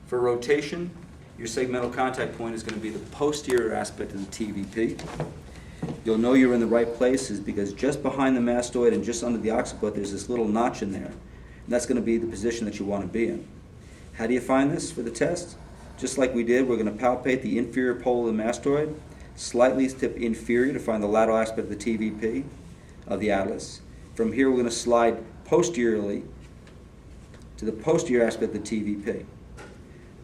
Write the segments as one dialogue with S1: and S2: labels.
S1: For rotation, your segmental contact point is going to be the posterior aspect of the TVP. You'll know you're in the right places because just behind the mastoid and just under the occiput there's this little notch in there. And that's going to be the position that you want to be in. How do you find this for the test? Just like we did, we're going to palpate the inferior pole of the mastoid, slightly tip inferior to find the lateral aspect of the TVP of the atlas. From here we're going to slide posteriorly to the posterior aspect of the TVP.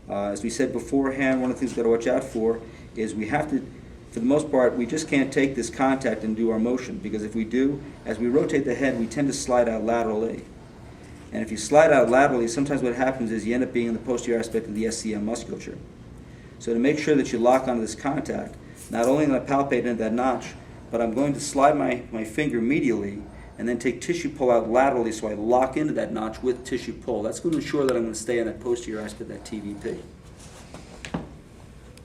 S1: As we said beforehand, one of the things we've got to watch out for is we have to, for the most part, we just can't take this contact and do our motion, because if we do, as we rotate the head, we tend to slide out laterally. And if you slide out laterally, sometimes what happens is you end up being in the posterior aspect of the SCM musculature. So to make sure that you lock onto this contact, not only am I palpate into that notch, but I'm going to slide my finger medially and then take tissue pull out laterally so I lock into that notch with tissue pull. That's going to ensure that I'm going to stay in that posterior aspect of that TVP.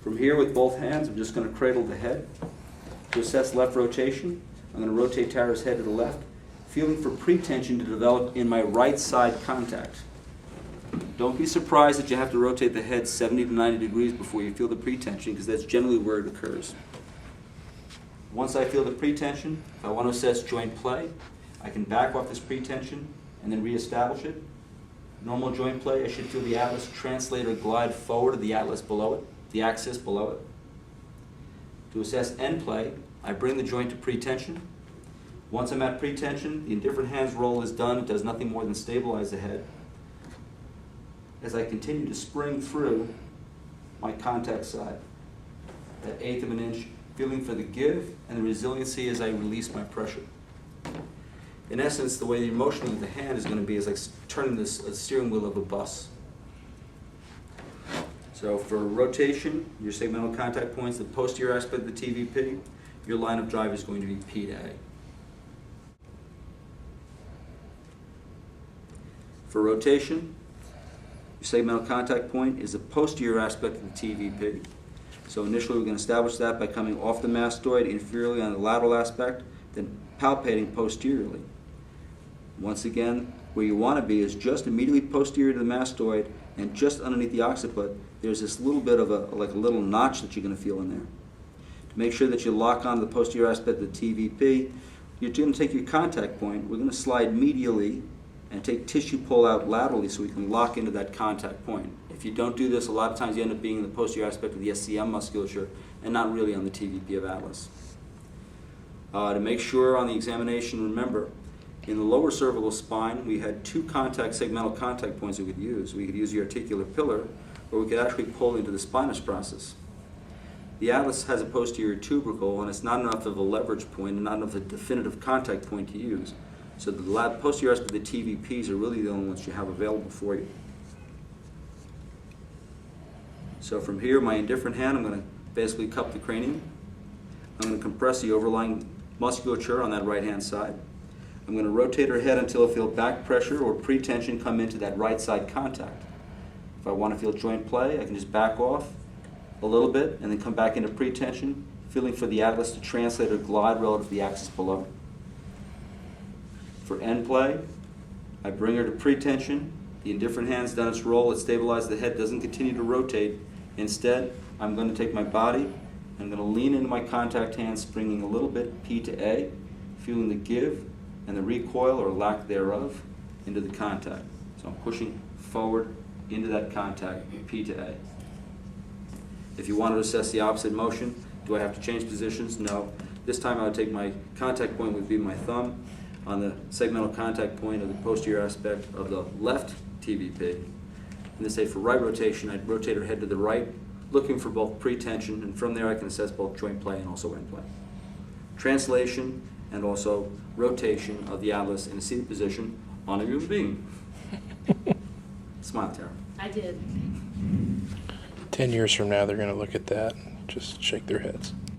S1: From here with both hands, I'm just going to cradle the head. To assess left rotation, I'm going to rotate Tara's head to the left, feeling for pretension to develop in my right side contact. Don't be surprised that you have to rotate the head 70 to 90 degrees before you feel the pretension, because that's generally where it occurs. Once I feel the pretension, if I want to assess joint play, I can back off this pretension and then reestablish it. Normal joint play, I should feel the atlas translate or glide forward to the atlas below it, the axis below it. To assess end play, I bring the joint to pretension. Once I'm at pretension, the indifferent hands roll is done. It does nothing more than stabilize the head. As I continue to spring through my contact side, that 1/8 of an inch, feeling for the give and the resiliency as I release my pressure. In essence, the way the motion of the hand is going to be is like turning this steering wheel of a bus. So for rotation, your segmental contact points, the posterior aspect of the TVP, your line of drive is going to be P to A. For rotation, your segmental contact point is the posterior aspect of the TVP. So initially we're going to establish that by coming off the mastoid inferiorly on the lateral aspect, then palpating posteriorly. Once again, where you want to be is just immediately posterior to the mastoid and just underneath the occiput. There's this little bit of a little notch that you're going to feel in there. To make sure that you lock on the posterior aspect of the TVP, you're going to take your contact point. We're going to slide medially and take tissue pull out laterally so we can lock into that contact point. If you don't do this, a lot of times you end up being in the posterior aspect of the SCM musculature and not really on the TVP of atlas. To make sure on the examination, remember, in the lower cervical spine, we had two segmental contact points we could use. We could use the articular pillar, or we could actually pull into the spinous process. The atlas has a posterior tubercle, and it's not enough of a leverage point and not enough of a definitive contact point to use. So the posterior aspect of the TVPs are really the only ones you have available for you. So from here, my indifferent hand, I'm going to basically cup the cranium. I'm going to compress the overlying musculature on that right-hand side. I'm going to rotate her head until I feel back pressure or pretension come into that right side contact. If I want to feel joint play, I can just back off a little bit and then come back into pretension, feeling for the atlas to translate or glide relative to the axis below. For end play, I bring her to pretension. The indifferent hand's done its role. It stabilizes the head, doesn't continue to rotate. Instead, I'm going to take my body, I'm going to lean into my contact hand, springing a little bit P to A, feeling the give and the recoil or lack thereof into the contact. So I'm pushing forward into that contact, P to A. If you want to assess the opposite motion, do I have to change positions? No. This time I would take my contact point would be my thumb on the segmental contact point of the posterior aspect of the left TVP. And then say for right rotation, I'd rotate her head to the right, looking for both pretension, and from there I can assess both joint play and also end play. Translation and also rotation of the atlas in a seated position on a human being. Smile, Tara.
S2: I did.
S3: 10 years from now, they're going to look at that and just shake their heads.